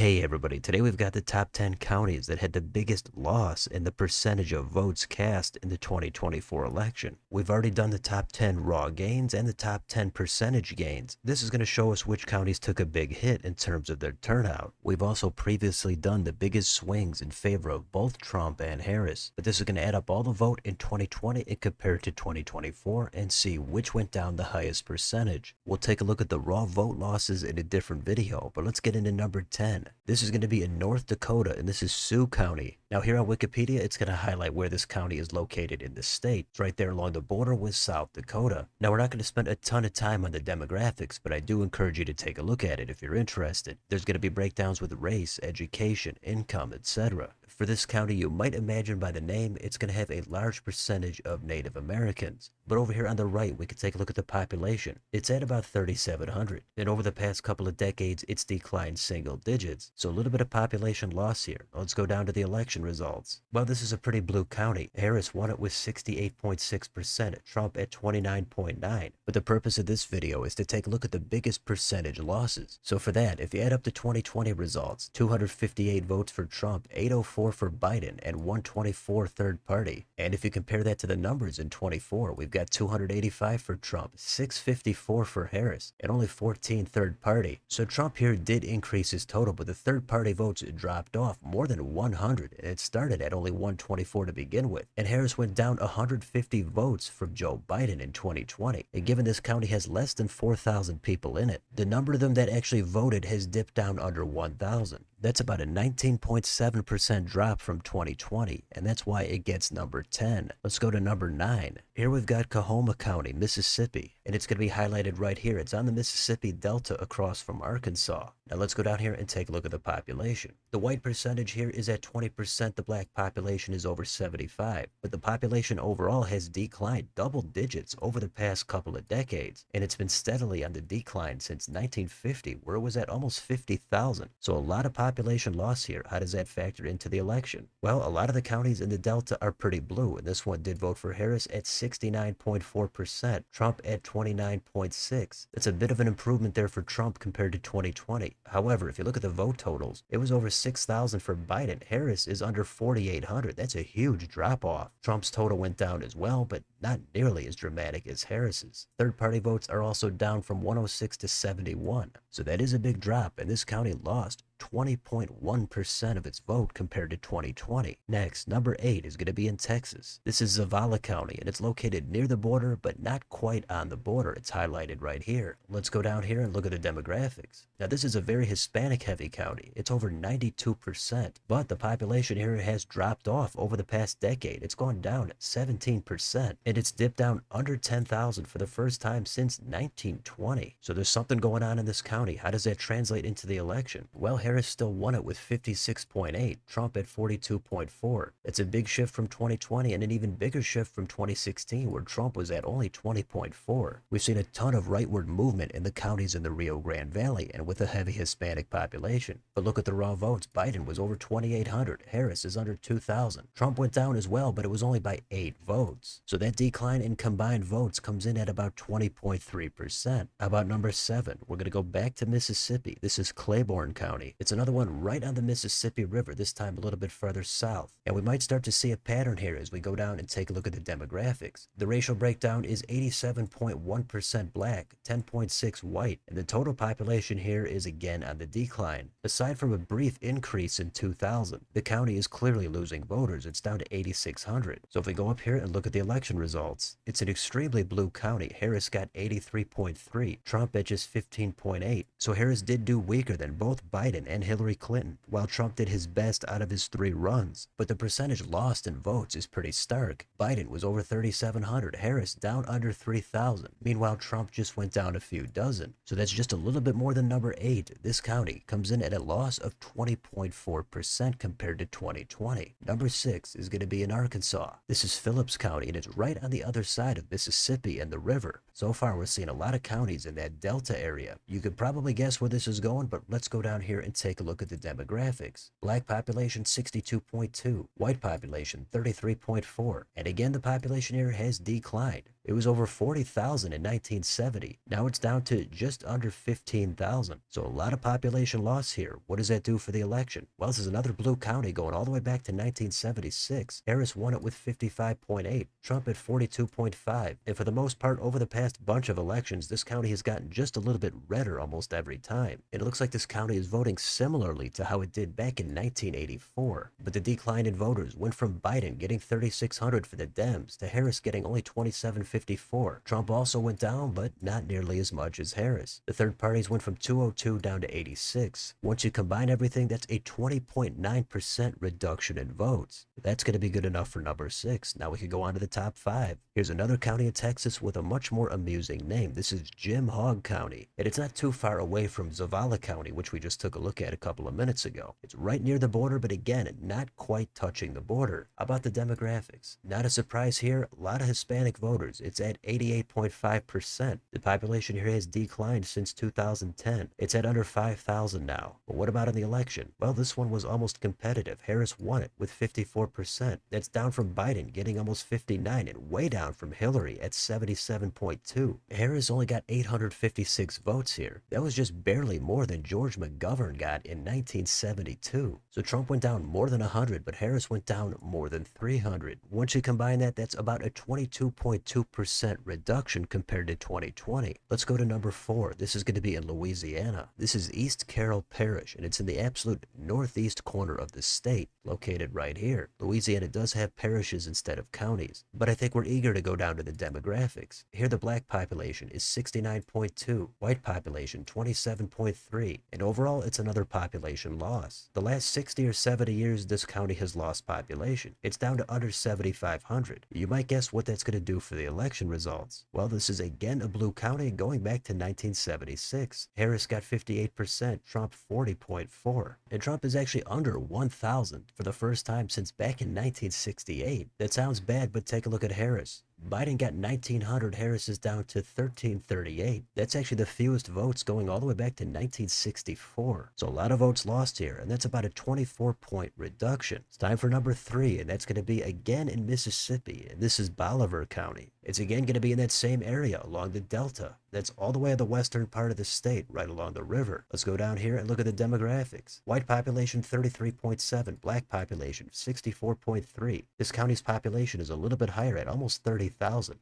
Hey everybody, today we've got the top 10 counties that had the biggest loss in the percentage of votes cast in the 2024 election. We've already done the top 10 raw gains and the top 10 percentage gains. This is going to show us which counties took a big hit in terms of their turnout. We've also previously done the biggest swings in favor of both Trump and Harris, but this is going to add up all the vote in 2020 and compare it to 2024 and see which went down the highest percentage. We'll take a look at the raw vote losses in a different video, but let's get into number 10. This is going to be in North Dakota, and this is Sioux County. Now here on Wikipedia, it's going to highlight where this county is located in the state. It's right there along the border with South Dakota. Now we're not going to spend a ton of time on the demographics, but I do encourage you to take a look at it if you're interested. There's going to be breakdowns with race, education, income, etc. For this county, you might imagine by the name, it's going to have a large percentage of Native Americans. But over here on the right, we can take a look at the population. It's at about 3,700. And over the past couple of decades, it's declined single digits. So a little bit of population loss here. Let's go down to the election results. Well, this is a pretty blue county. Harris won it with 68.6%, Trump at 29.9%. But the purpose of this video is to take a look at the biggest percentage losses. So for that, if you add up the 2020 results, 258 votes for Trump, 804 for Biden, and 124 third party. And if you compare that to the numbers in 24, we've got 285 for Trump, 654 for Harris, and only 14 third party. So Trump here did increase his total, but the third party votes dropped off more than 100, and it started at only 124 to begin with. And Harris went down 150 votes from Joe Biden in 2020. And given this county has less than 4,000 people in it, the number of them that actually voted has dipped down under 1,000. That's about a 19.7% drop from 2020, and that's why it gets number 10. Let's go to number 9. Here we've got Coahoma County, Mississippi, and it's going to be highlighted right here. It's on the Mississippi Delta across from Arkansas. Now let's go down here and take a look at the population. The white percentage here is at 20%, the black population is over 75%, but the population overall has declined double digits over the past couple of decades, and it's been steadily on the decline since 1950, where it was at almost 50,000. So a lot of population loss here. How does that factor into the election? Well, a lot of the counties in the Delta are pretty blue, and this one did vote for Harris at 69.4%, Trump at 29.6%. That's a bit of an improvement there for Trump compared to 2020. However, if you look at the vote totals, it was over 6,000 for Biden. Harris is under 4,800. That's a huge drop off. Trump's total went down as well, but not nearly as dramatic as Harris's. Third-party votes are also down from 106 to 71. So that is a big drop, and this county lost 20.1% of its vote compared to 2020. Next, number 8 is going to be in Texas. This is Zavala County, and it's located near the border, but not quite on the border. It's highlighted right here. Let's go down here and look at the demographics. Now, this is a very Hispanic-heavy county. It's over 92%, but the population here has dropped off over the past decade. It's gone down 17%, and it's dipped down under 10,000 for the first time since 1920. So there's something going on in this county. How does that translate into the election? Well, Harris still won it with 56.8, Trump at 42.4. It's a big shift from 2020 and an even bigger shift from 2016, where Trump was at only 20.4. We've seen a ton of rightward movement in the counties in the Rio Grande Valley and with a heavy Hispanic population. But look at the raw votes. Biden was over 2,800. Harris is under 2,000. Trump went down as well, but it was only by 8 votes. So that decline in combined votes comes in at about 20.3%. How about number 7? We're going to go back to Mississippi. This is Claiborne County. It's another one right on the Mississippi River, this time a little bit further south. And we might start to see a pattern here as we go down and take a look at the demographics. The racial breakdown is 87.1% black, 10.6% white, and the total population here is again on the decline. Aside from a brief increase in 2000, the county is clearly losing voters. It's down to 8,600. So if we go up here and look at the election results, it's an extremely blue county. Harris got 83.3, Trump at just 15.8. So Harris did do weaker than both Biden and Hillary Clinton, while Trump did his best out of his 3 runs. But the percentage lost in votes is pretty stark. Biden was over 3,700, Harris down under 3,000. Meanwhile, Trump just went down a few dozen. So that's just a little bit more than number 8. This county comes in at a loss of 20.4% compared to 2020. Number 6 is going to be in Arkansas. This is Phillips County, and it's right on the other side of Mississippi and the river. So far, we're seeing a lot of counties in that Delta area. You could probably guess where this is going, but let's go down here and take a look at the demographics. Black population 62.2, white population 33.4, and again the population here has declined. It was over 40,000 in 1970. Now it's down to just under 15,000. So a lot of population loss here. What does that do for the election? Well, this is another blue county going all the way back to 1976. Harris won it with 55.8, Trump at 42.5. And for the most part, over the past bunch of elections, this county has gotten just a little bit redder almost every time. And it looks like this county is voting similarly to how it did back in 1984. But the decline in voters went from Biden getting 3,600 for the Dems to Harris getting only 2,754. Trump also went down, but not nearly as much as Harris. The third parties went from 202 down to 86. Once you combine everything, that's a 20.9% reduction in votes. That's going to be good enough for number 6. Now we can go on to the top 5. Here's another county in Texas with a much more amusing name. This is Jim Hogg County, and it's not too far away from Zavala County, which we just took a look at a couple of minutes ago. It's right near the border, but again, not quite touching the border. How about the demographics? Not a surprise here, a lot of Hispanic voters. It's at 88.5%. The population here has declined since 2010. It's at under 5,000 now. But what about in the election? Well, this one was almost competitive. Harris won it with 54%. That's down from Biden getting almost 59 and way down from Hillary at 77.2. Harris only got 856 votes here. That was just barely more than George McGovern got in 1972. So Trump went down more than 100, but Harris went down more than 300. Once you combine that, that's about a 22.2% reduction compared to 2020. Let's go to number 4. This is going to be in Louisiana. This is East Carroll Parish, and it's in the absolute northeast corner of the state, located right here. Louisiana does have parishes instead of counties, but I think we're eager to go down to the demographics. Here the black population is 69.2, white population 27.3, and overall it's another population loss. The last 60 or 70 years this county has lost population. It's down to under 7,500. You might guess what that's going to do for the election results. Well, this is again a blue county going back to 1976. Harris got 58%, Trump 40.4. And Trump is actually under 1,000 for the first time since back in 1968. That sounds bad, but take a look at Harris. Biden got 1,900, Harris is down to 1,338. That's actually the fewest votes going all the way back to 1964. So a lot of votes lost here, and that's about a 24-point reduction. It's time for number 3, and that's going to be again in Mississippi, and this is Bolivar County. It's again going to be in that same area along the Delta. That's all the way in the western part of the state, right along the river. Let's go down here and look at the demographics. White population 33.7, black population 64.3. This county's population is a little bit higher at almost 30,000.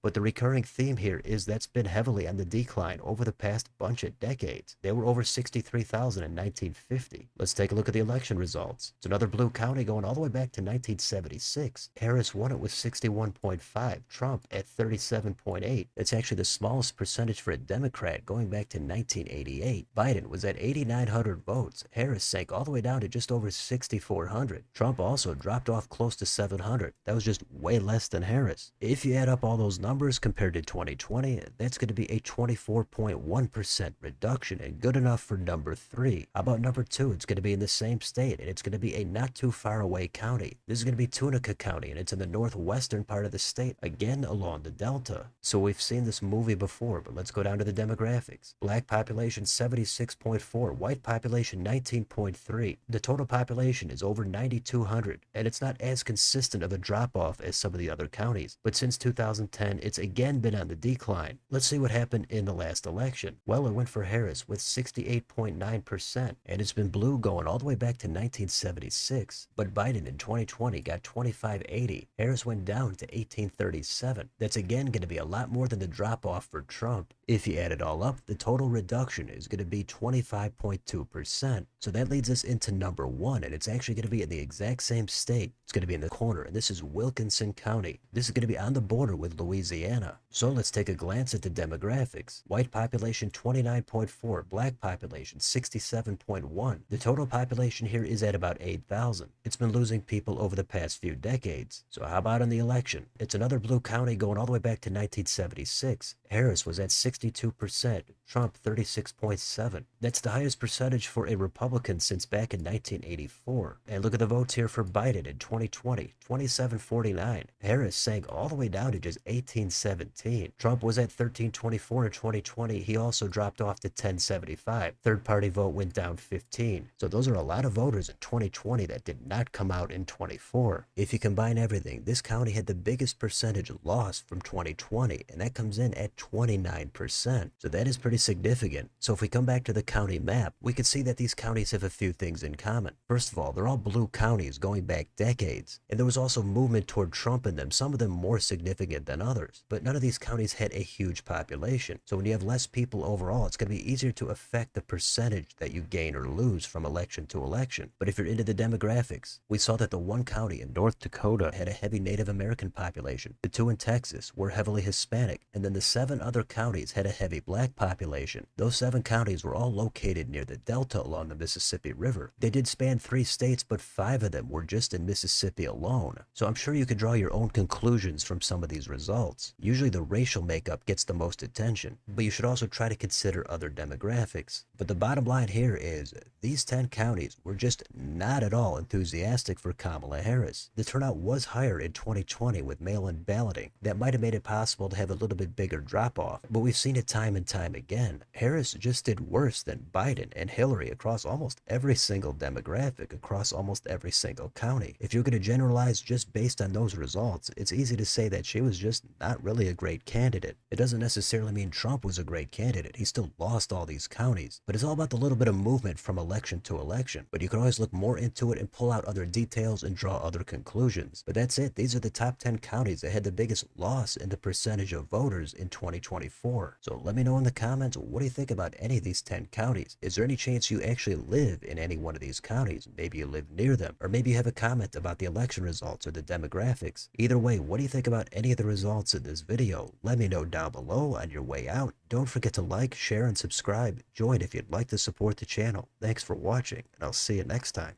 But the recurring theme here is that's been heavily on the decline over the past bunch of decades. They were over 63,000 in 1950. Let's take a look at the election results. It's another blue county going all the way back to 1976. Harris won it with 61.5, Trump at 37.8. It's actually the smallest percentage for a Democrat going back to 1988. Biden was at 8,900 votes. Harris sank all the way down to just over 6,400. Trump also dropped off close to 700. That was just way less than Harris. If you add up all those numbers compared to 2020, that's going to be a 24.1% reduction and good enough for number 3. How about number 2? It's going to be in the same state, and it's going to be a not too far away county. This is going to be Tunica County, and it's in the northwestern part of the state, again along the Delta. So we've seen this movie before, but let's go down to the demographics. Black population 76.4, white population 19.3. The total population is over 9,200, and it's not as consistent of a drop-off as some of the other counties. But since 2010, it's again been on the decline. Let's see what happened in the last election. Well, it went for Harris with 68.9%, and it's been blue going all the way back to 1976. But Biden in 2020 got 2,580. Harris went down to 1,837. That's again going to be a lot more than the drop-off for Trump. If you add it all up, the total reduction is going to be 25.2%. So that leads us into number 1, and it's actually going to be in the exact same state. It's going to be in the corner, and this is Wilkinson County. This is going to be on the border with Louisiana. So let's take a glance at the demographics. White population 29.4, black population 67.1. The total population here is at about 8,000. It's been losing people over the past few decades. So how about in the election? It's another blue county going all the way back to 1976. Harris was at 62%, Trump 36.7. That's the highest percentage for a Republican since back in 1984. And look at the votes here for Biden in 2020, 2749. Harris sank all the way down to just 1817. Trump was at 1324 in 2020. He also dropped off to 1075. Third party vote went down 15. So those are a lot of voters in 2020 that did not come out in 24. If you combine everything, this county had the biggest percentage loss from 2020, and that comes in at 29%. So that is pretty significant. So if we come back to the county map, we can see that these counties have a few things in common. First of all, they're all blue counties going back decades, and there was also movement toward Trump in them, some of them more significant than others. But none of these counties had a huge population. So when you have less people overall, it's going to be easier to affect the percentage that you gain or lose from election to election. But if you're into the demographics, we saw that the one county in North Dakota had a heavy Native American population. The two in Texas were heavily Hispanic, and then the 7 other counties had a heavy black population. Those 7 counties were all located near the delta along the Mississippi River. They did span 3 states, but 5 of them were just in Mississippi alone. So I'm sure you could draw your own conclusions from some of these results. Usually the racial makeup gets the most attention, but you should also try to consider other demographics. But the bottom line here is these 10 counties were just not at all enthusiastic for Kamala Harris. The turnout was higher in 2020 with mail-in balloting. That might have made it possible to have a little bit bigger drop-off, but we've seen it time and time again. Harris just did worse than Biden and Hillary across almost every single demographic, across almost every single county. If you're going to generalize just based on those results, it's easy to say that she was just not really a great candidate. It doesn't necessarily mean Trump was a great candidate. He still lost all these counties, but it's all about the little bit of movement from election to election. But you can always look more into it and pull out other details and draw other conclusions. But that's it. These are the top 10 counties that had the biggest loss in the percentage of voters in 2024. So let me know in the comments, what do you think about any of these 10 counties? Is there any chance you actually live in any one of these counties? Maybe you live near them, or maybe you have a comment about the election results or the demographics. Either way, what do you think about any of the results in this video? Let me know down below. On your way out, don't forget to like, share, and subscribe. Join if you'd like to support the channel. Thanks for watching, and I'll see you next time.